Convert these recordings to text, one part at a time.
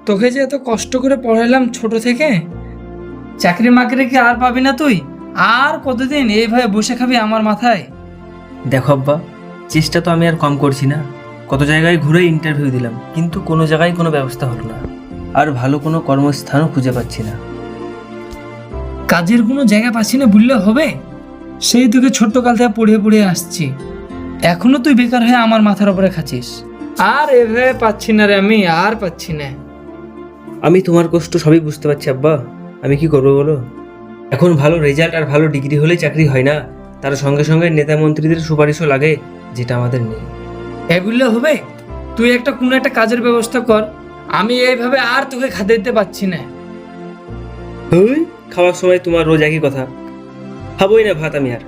তোকে যে এত কষ্ট করে পড়াইলাম ছোট থেকে, চাকরি মাকরি কি আর পাবি না তুই? আর কতদিন এইভাবে বসে খাবি আমার মাথায়? দেখো আব্বা, চেষ্টা তো আমি আর কম করছি না। কত জায়গায় ঘুরে ইন্টারভিউ দিলাম, কিন্তু কোনো জায়গায় কোনো ব্যবস্থা হলো না। আর ভালো কোনো কর্মস্থানও খুঁজে পাচ্ছি না। কাজের কোনো জায়গা পাচ্ছি না বললে হবে? সেই তোকে ছোট্টকাল থেকে পড়িয়ে পড়িয়ে আসছি, এখনো তুই বেকার হয়ে আমার মাথার উপরে খাচ্ছিস। আর এভাবে পাচ্ছি না রে, আমি আর পাচ্ছি না। আমি তোমার কষ্ট সবই বুঝতে পারছি আব্বা, আমি কি করবো বলো? এখন ভালো রেজাল্ট আর ভালো ডিগ্রি হলেই চাকরি হয় না, তার সঙ্গে সঙ্গে নেতা মন্ত্রীদের সুপারিশও লাগে, যেটা আমাদের নেই। এ বললে হবে? তুই একটা কোনো একটা কাজের ব্যবস্থা কর, আমি এইভাবে আর তোকে খাতে দিতে পারছি না। ওই খাওয়ার সময় তোমার রোজ একই কথা, খাবোই না ভাত আমি আর।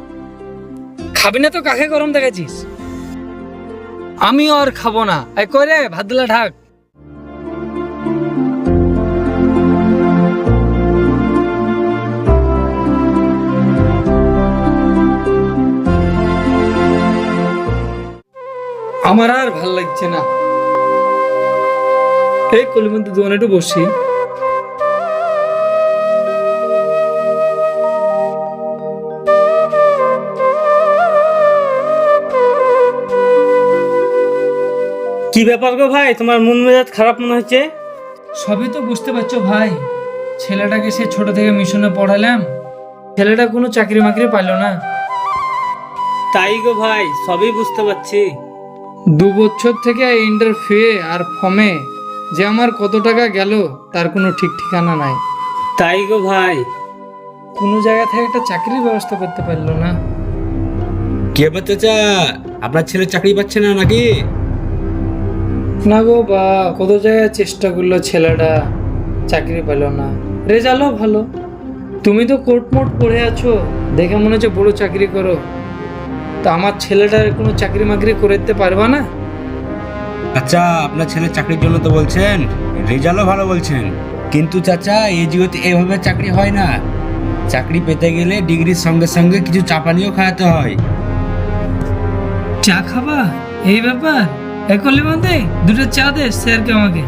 খাবি না তো কাকে গরম দেখাচ্ছিস? আমিও আর খাবো না। এই কই রে, ভাত দিলা ঢাক। আমার আর ভাল লাগছে না। এই কলির মধ্যে দোকানে একটু বসি। কি ব্যাপার গো ভাই, তোমার মন মেজাজ খারাপ মনে হচ্ছে? সবই তো বুঝতে পারছো ভাই, ছেলেটাকে সে ছোট থেকে মিশনে পড়ালাম, ছেলেটা কোনো চাকরি মাকরি পাইলো না। তাই গো ভাই, সবই বুঝতে পারছি। 2 বছর থেকে ইন্টারভিউ আর ফর্মে যে আমার কত টাকা গেল তার কোনো ঠিক ঠিকানা নাই। তাই গো ভাই। কোনো জায়গা থেকে একটা চাকরির ব্যবস্থা করতে পারলো না। কি ব্যাপার চাচা, আপনার ছেলে চাকরি পাচ্ছে না নাকি? না গো বা, কত জায়গায় চেষ্টা করলো ছেলেটা, চাকরি পেল না। রেজাল্টও ভালো। তুমি তো কোর্ট মোট পড়ে আছো, দেখে মনে হচ্ছে বড় চাকরি করো। তো আমার ছেলেটার কোনো চাকরি মাকরি করে দিতে পারবা না? আচ্ছা, আপনার ছেলে চাকরির জন্য তো বলছেন, রেজাল্টও ভালো বলছেন, কিন্তু চাচা এই যুগতে এভাবে চাকরি হয় না। চাকরি পেতে গেলে ডিগ্রির সঙ্গে সঙ্গে কিছু চাপানিও খাওয়াতে হয়। চা খাবা? এই ব্যাপার? একলে মধ্যে 2টা চা দে স্যারকে আমাকে।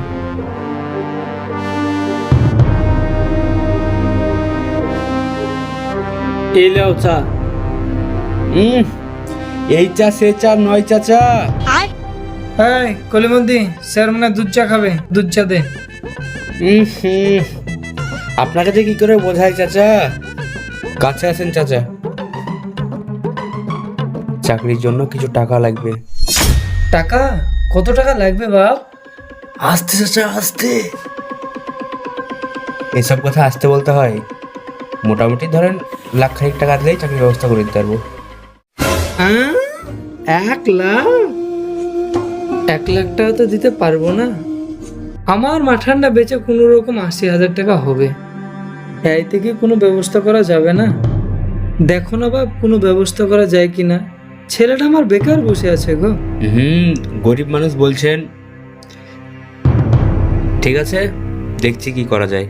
এই লাও চা। এই চা সে চা নয় চাচা। এই কলিমন্দি, স্যার মানে দুধ চা খাবে, দুধ চা দে। আপনাকে যে কি করে বোঝায় চাচা? কাছে আসেন চাচা। চাকরির জন্য কিছু টাকা লাগবে। টাকা? কত টাকা লাগবে বাপ? আসতে চাচা আসতে। এসব কথা আসতে বলতে হয়। মোটামুটি ধরেন 1,00,000 টাকা দিলেই চাকরির ব্যবস্থা করে দিতে পারবো। 1 লাখ? 1 লাখ টাকা তো দিতে পারবো না। আমার মাঠানটা বেচে কোনো রকম 80,000 টাকা হবে। এই থেকে কোনো ব্যবস্থা করা যাবে না? দেখো না বাপ, কোনো ব্যবস্থা করা যায় কি না। ছেলেটা আমার বেকার বসে আছে গো। গরিব মানুষ বলছেন, ঠিক আছে, দেখছি কি করা যায়।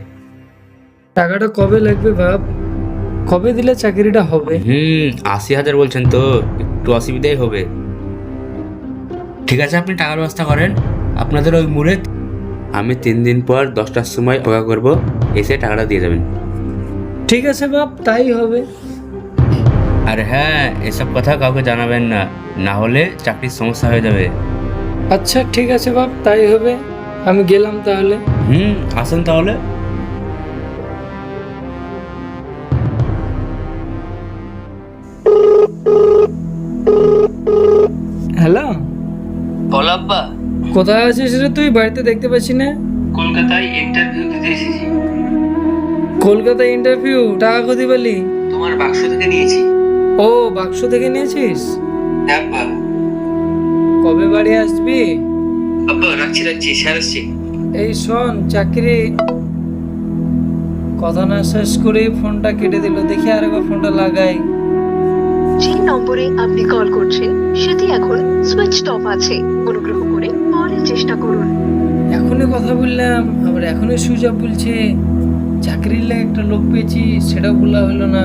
টাকাটা কবে লাগবে বাপ? কবে দিলে চাকরিটা হবে? 80,000 বলছেন তো, একটু অসুবিধাই হবে। ঠিক আছে, আপনি টাকার ব্যবস্থা করেন আপনাদের ওই মুড়ে। আমি 3 দিন পর 10টার সময় অপেক্ষা করবো, এসে টাকাটা দিয়ে যাবেন। ঠিক আছে বাপ, তাই হবে। আর হ্যাঁ, এসব কথা কাউকে জানাবেন না, না হলে চাকরির সমস্যা হয়ে যাবে। আচ্ছা ঠিক আছে বাপ, তাই হবে। আমি গেলাম তাহলে। আসেন তাহলে। হ্যালো, বল আব্বা। কোথায় আছিস রে তুই? বাড়িতে দেখতে পাচ্ছি না। কলকাতায় ইন্টারভিউ দিতে এসেছি। কলকাতায় ইন্টারভিউ? টাকা কদি পেলি? তোমার বাক্স থেকে নিয়েছি। ও, বাক্স থেকে নিয়েছিস? হ্যাঁ আব্বা। কবে বাড়ি আসবি? আব্বা রাখছি, স্যার আসছি। এই শোন, চাকরি কথা না শেষ করে ফোনটা কেটে দিল। দেখি আরেকবার ফোনটা লাগাই। যে নম্বরে আপনি কল করছেন সেটি এখন সুইচড অফ আছে, অনুগ্রহ করে পরে চেষ্টা করুন। এখনই কথা বললাম, আবার এখনই সুইচ অফ বলছে। চাকরির লাগে একটা লোক পেয়েছি, সেটাও বলা হলো না।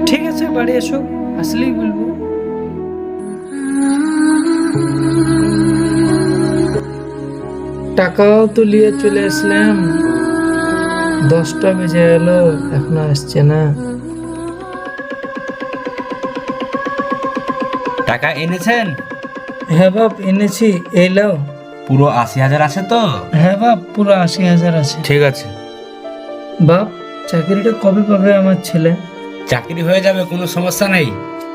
ঠিক আছে, বাড়ি এসো, আসলেই বলবো। টাকাও তো নিয়ে চলে আসলাম, 10টা বেজে গেল, এখনো আসছে না। টাকা এনেছেন? হ্যাঁ বাপ, এনেছি, এই লাও। পুরো 80,000 আছে তো? হ্যাঁ বাপ, পুরো 80,000 আছে। ঠিক আছে। বাপ, চাকরিটা কবে পাবে আমার ছেলে? চাকরি হয়ে যাবে, কোনো সমস্যা নেই।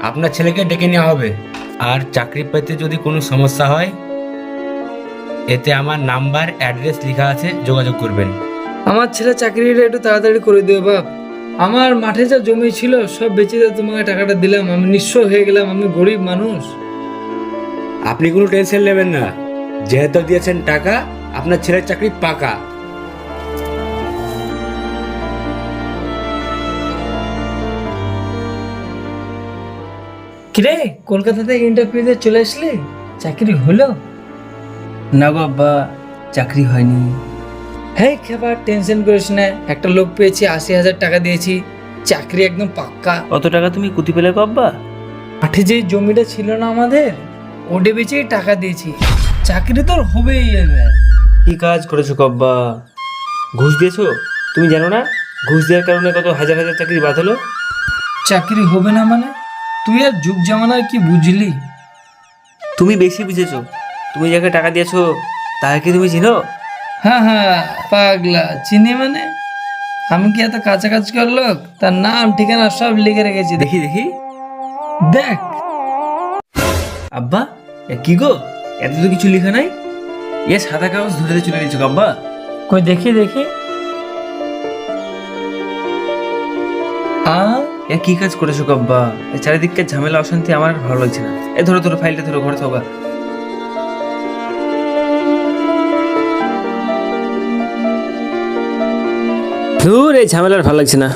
আপনার ছেলেকে ডেকে নেওয়া হবে। আর চাকরি পেতে যদি কোনো সমস্যা হয়, এতে আমার নাম্বার অ্যাড্রেস লেখা আছে, যোগাযোগ করবেন। আমার ছেলে চাকরিটা একটু তাড়াতাড়ি করে দিও বাপ। আমার মাঠে যা জমি ছিল সব বেচে দিয়ে তোমাকে টাকাটা দিলাম, আমি নিঃস্ব হয়ে গেলাম, আমি গরিব মানুষ। আপনি কোনো টেনশন নেবেন না, যেহেতু দিয়েছেন টাকা, আপনার ছেলের চাকরি পাকা। কিরে, কলকাতা থেকে ইন্টারভিউ দিয়ে চলে আসলি, চাকরি হলো? না গো আব্বা, চাকরি হয়নি। হ্যাঁ খেবার, টেনশন করিস না, একটা লোক পেয়েছি, 80,000 টাকা দিয়েছি, চাকরি একদম পাক্কা। অত টাকা তুমি কুতি পেলে গো আব্বা? মাঠে যে জমিটা ছিল না আমাদের, ওটা বেচেই টাকা দিয়েছি, চাকরি তোর হবেই এবার। কি কাজ করেছো গো আব্বা? ঘুষ দিয়েছো? তুমি জানো না ঘুষ দেওয়ার কারণে কত হাজার হাজার চাকরি বাদ হলো? চাকরি হবে না মানে? তুই আর যুগ জামানায় কি বুঝলি? তুমি বেশি বুঝেছো। তুমি যাকে টাকা দিয়েছো তাকে কি তুমি চিনো? হ্যাঁ হ্যাঁ, পাগলা, চিনি মানে? আমি কি এত কাছাকাছি কর লোক? তার নাম ঠিকানা সব লিখে রেখেছি, দেখি দেখি। দেখ। আব্বা, এ কি গো, এত তো কিছু লেখা নাই। এ সাদা কাগজ ধরে চলে গেছো আব্বা। কই দেখি দেখি। এ কি কাজ করেছো গো আব্বা? এই চারিদিকের ঝামেলা অশান্তি আমার আর ভালো লাগছে না। এ ধরো ধরো, ফাইলটা ধরো, ঘরে থাকা। ধুর, এই ঝামেলার ভালো লাগছে না।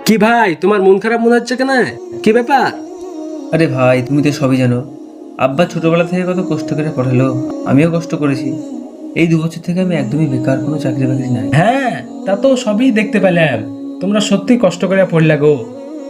কি ভাই, তোমার মন খারাপ মনে হচ্ছে কেন? কি ব্যাপার? আরে ভাই, তুমি তো সবই জানো। আব্বা ছোটবেলা থেকে কত কষ্ট করে পড়ালো, আমিও কষ্ট করেছি। এই 2 বছর থেকে আমি একদমই বেকার, কোনো চাকরি বাকরি নাই। হ্যাঁ, তা তো সবই দেখতে পেলাম। তোমরা সত্যি কষ্ট করে পড়লা গো,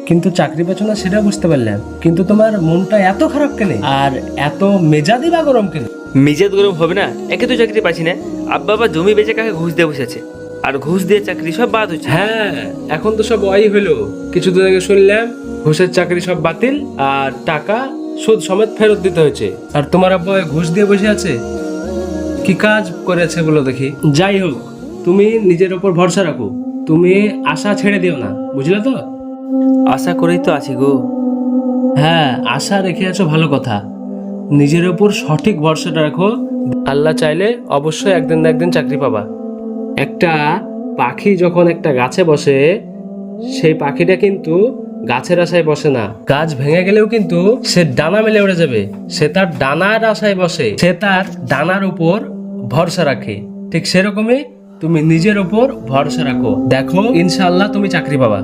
কিন্তু চাকরি পেছো না সেটা বুঝতে পারলাম। কিন্তু তোমার মনটা এত খারাপ কেন, আর এত মেজাজি বা গরম কেন? মেজাজ গরম হবে না? একে তো চাকরি পাচ্ছি না। আব্বা আবার জমি বেচে কাকে ঘুষ দিয়ে বসেছে, আর ঘুষ দিয়ে চাকরি সব বাদ হচ্ছে। হ্যাঁ, এখন তো সব ওই হলো। কিছুদিন আগে শুনলাম ঘুষের চাকরি সব বাতিল, আর টাকা সুদ সমেত ফেরত দিতে হয়েছে। আর তোমার আব্বা ওই ঘুষ দিয়ে বসে আছে। কি কাজ করেছে বলো দেখি? যাই হোক, তুমি নিজের ওপর ভরসা রাখো, তুমি আশা ছেড়ে দিও না, বুঝলে তো? আশা করেই তো আছি গো। হ্যাঁ, আশা রেখে আছো, ভালো কথা। নিজের ওপর সঠিক ভরসাটা রাখো। আল্লাহ চাইলে অবশ্যই একদিন না একদিন চাকরি পাবা। একটা পাখি যখন একটা গাছে বসে, সেই পাখিটা কিন্তু গাছের আশায় বসে না। গাছ ভেঙে গেলেও কিন্তু সে ডানা মেলে উড়ে যাবে। সে তার ডানার আশায় বসে, সে তার ডানার উপর ভরসা রাখে। ঠিক সেরকমই তুমি নিজের উপর ভরসা রাখো, দেখো ইনশাআল্লাহ তুমি চাকরি পাবা।